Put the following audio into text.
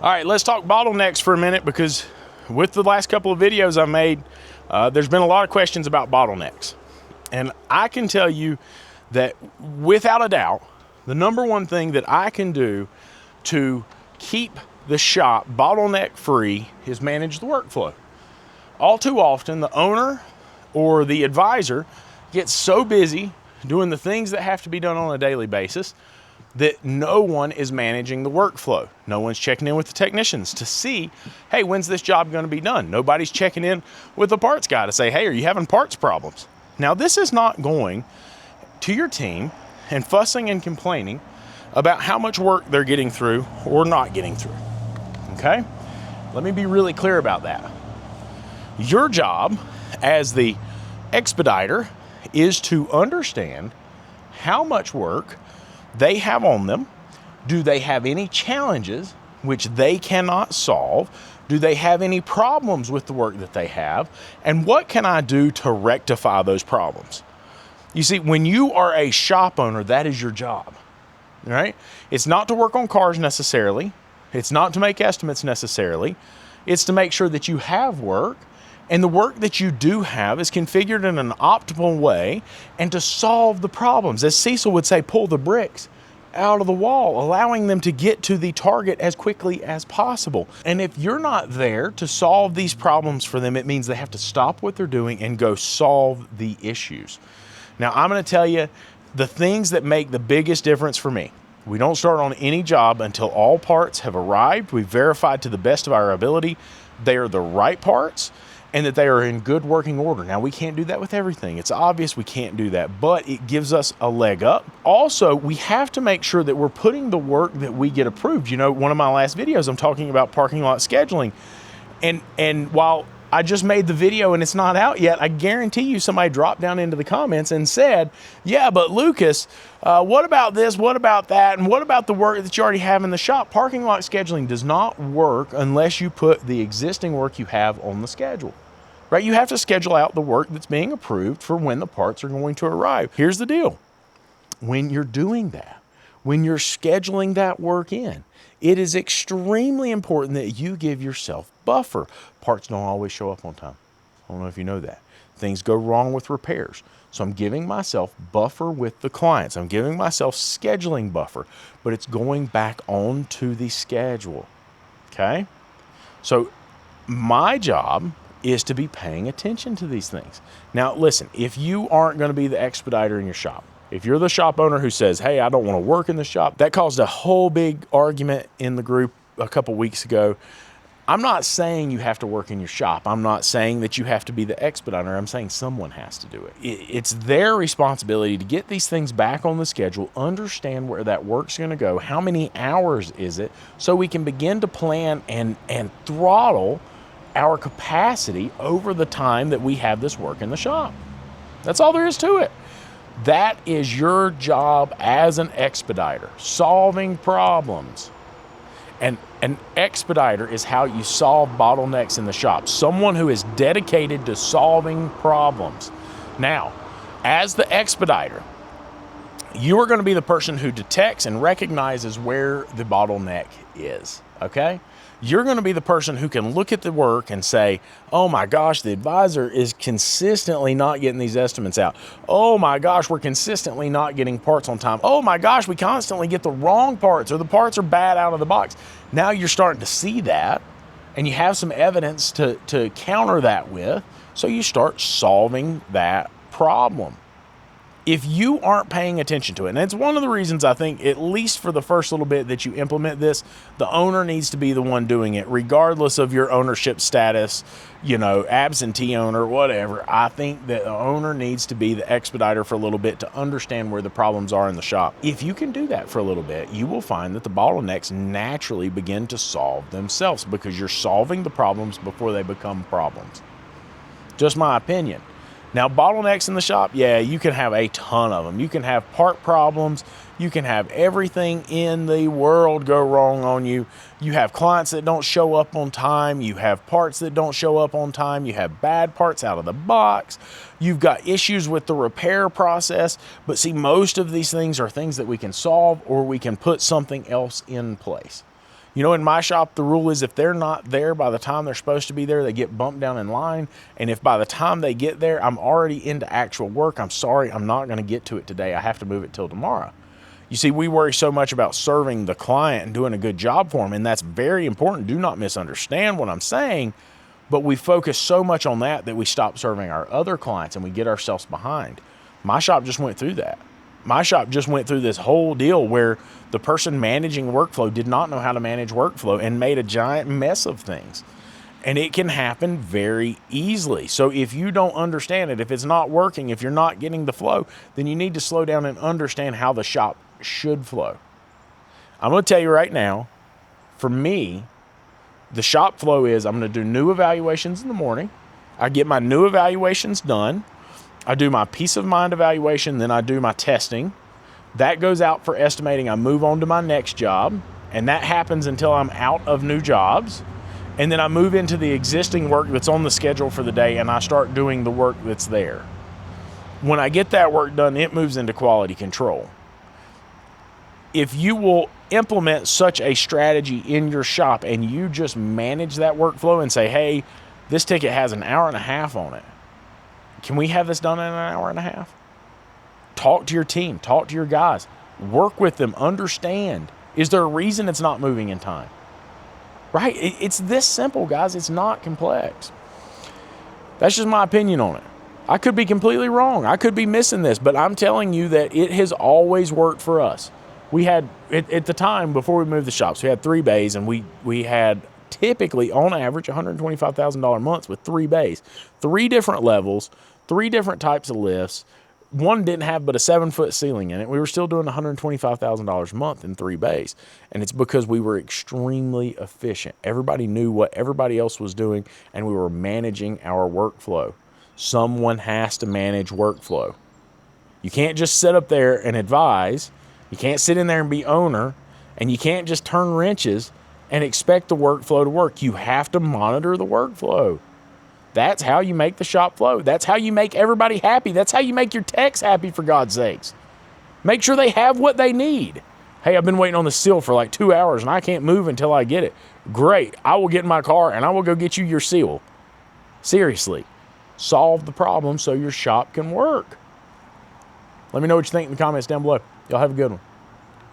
All right, let's talk bottlenecks for a minute, because with the last couple of videos I made, there's been a lot of questions about bottlenecks. And I can tell you that without a doubt, the number one thing that I can do to keep the shop bottleneck free is manage the workflow. All too often, the owner or the advisor gets so busy doing the things that have to be done on a daily basis that no one is managing the workflow. No one's checking in with the technicians to see, hey, when's this job going to be done? Nobody's checking in with the parts guy to say, hey, are you having parts problems? Now, this is not going to your team and fussing and complaining about how much work they're getting through or not getting through, okay? Let me be really clear about that. Your job as the expediter is to understand how much work they have on them. Do they have any challenges which they cannot solve? Do they have any problems with the work that they have? And what can I do to rectify those problems? You see, when you are a shop owner, that is your job, right? It's not to work on cars necessarily. It's not to make estimates necessarily. It's to make sure that you have work, and the work that you do have is configured in an optimal way, and to solve the problems. As Cecil would say, pull the bricks out of the wall, allowing them to get to the target as quickly as possible. And if you're not there to solve these problems for them, it means they have to stop what they're doing and go solve the issues. Now, I'm going to tell you the things that make the biggest difference for me. We don't start on any job until all parts have arrived. We've verified to the best of our ability they are the right parts and that they are in good working order. Now, we can't do that with everything. It's obvious we can't do that, but it gives us a leg up. Also, we have to make sure that we're putting the work that we get approved. You know, one of my last videos, I'm talking about parking lot scheduling. And while I just made the video and it's not out yet, I guarantee you somebody dropped down into the comments and said, yeah, but Lucas, what about this? What about that? And what about the work that you already have in the shop? Parking lot scheduling does not work unless you put the existing work you have on the schedule. Right? You have to schedule out the work that's being approved for when the parts are going to arrive. Here's the deal. When you're doing that, when you're scheduling that work in, it is extremely important that you give yourself buffer. Parts don't always show up on time. I don't know if you know that. Things go wrong with repairs. So I'm giving myself buffer with the clients. I'm giving myself scheduling buffer, but it's going back onto the schedule. Okay? So my job is to be paying attention to these things. Now, listen, if you aren't going to be the expediter in your shop, if you're the shop owner who says, hey, I don't want to work in the shop, that caused a whole big argument in the group a couple weeks ago. I'm not saying you have to work in your shop. I'm not saying that you have to be the expediter. I'm saying someone has to do it. It's their responsibility to get these things back on the schedule, understand where that work's going to go, how many hours is it, so we can begin to plan and throttle our capacity over the time that we have this work in the shop. That's all there is to it. That is your job as an expediter, solving problems. And an expediter is how you solve bottlenecks in the shop. Someone who is dedicated to solving problems. Now, as the expediter, you are going to be the person who detects and recognizes where the bottleneck is, okay? You're going to be the person who can look at the work and say, oh my gosh, the advisor is consistently not getting these estimates out. Oh my gosh, we're consistently not getting parts on time. Oh my gosh, we constantly get the wrong parts, or the parts are bad out of the box. Now you're starting to see that, and you have some evidence to counter that with, so you start solving that problem. If you aren't paying attention to it, and it's one of the reasons I think, at least for the first little bit that you implement this, the owner needs to be the one doing it, regardless of your ownership status, you know, absentee owner, whatever. I think that the owner needs to be the expediter for a little bit to understand where the problems are in the shop. If you can do that for a little bit, you will find that the bottlenecks naturally begin to solve themselves, because you're solving the problems before they become problems. Just my opinion. Now, bottlenecks in the shop, yeah, you can have a ton of them. You can have part problems. You can have everything in the world go wrong on you. You have clients that don't show up on time. You have parts that don't show up on time. You have bad parts out of the box. You've got issues with the repair process. But see, most of these things are things that we can solve, or we can put something else in place. You know, in my shop, the rule is if they're not there by the time they're supposed to be there, they get bumped down in line. And if by the time they get there, I'm already into actual work, I'm sorry, I'm not going to get to it today. I have to move it till tomorrow. You see, we worry so much about serving the client and doing a good job for them, and that's very important. Do not misunderstand what I'm saying, but we focus so much on that we stop serving our other clients and we get ourselves behind. My shop just went through that. My shop just went through this whole deal where the person managing workflow did not know how to manage workflow and made a giant mess of things. And it can happen very easily. So if you don't understand it, if it's not working, if you're not getting the flow, then you need to slow down and understand how the shop should flow. I'm going to tell you right now, for me, the shop flow is I'm going to do new evaluations in the morning. I get my new evaluations done. I do my peace of mind evaluation, then I do my testing. That goes out for estimating. I move on to my next job, and that happens until I'm out of new jobs. And then I move into the existing work that's on the schedule for the day, and I start doing the work that's there. When I get that work done, it moves into quality control. If you will implement such a strategy in your shop and you just manage that workflow and say, hey, this ticket has an hour and a half on it. Can we have this done in an hour and a half? Talk to your team. Talk to your guys. Work with them. Understand. Is there a reason it's not moving in time? Right? It's this simple, guys. It's not complex. That's just my opinion on it. I could be completely wrong. I could be missing this, but I'm telling you that it has always worked for us. We had, at the time, before we moved the shops, we had 3 bays, and we had typically, on average, $125,000 months with 3 bays. 3 different levels, 3 different types of lifts. One didn't have but a 7-foot ceiling in it. We were still doing $125,000 a month in 3 bays. And it's because we were extremely efficient. Everybody knew what everybody else was doing, and we were managing our workflow. Someone has to manage workflow. You can't just sit up there and advise. You can't sit in there and be owner, and you can't just turn wrenches and expect the workflow to work. You have to monitor the workflow. That's how you make the shop flow. That's how you make everybody happy. That's how you make your techs happy, for God's sakes. Make sure they have what they need. Hey, I've been waiting on the seal for like 2 hours and I can't move until I get it. Great. I will get in my car and I will go get you your seal. Seriously. Solve the problem so your shop can work. Let me know what you think in the comments down below. Y'all have a good one.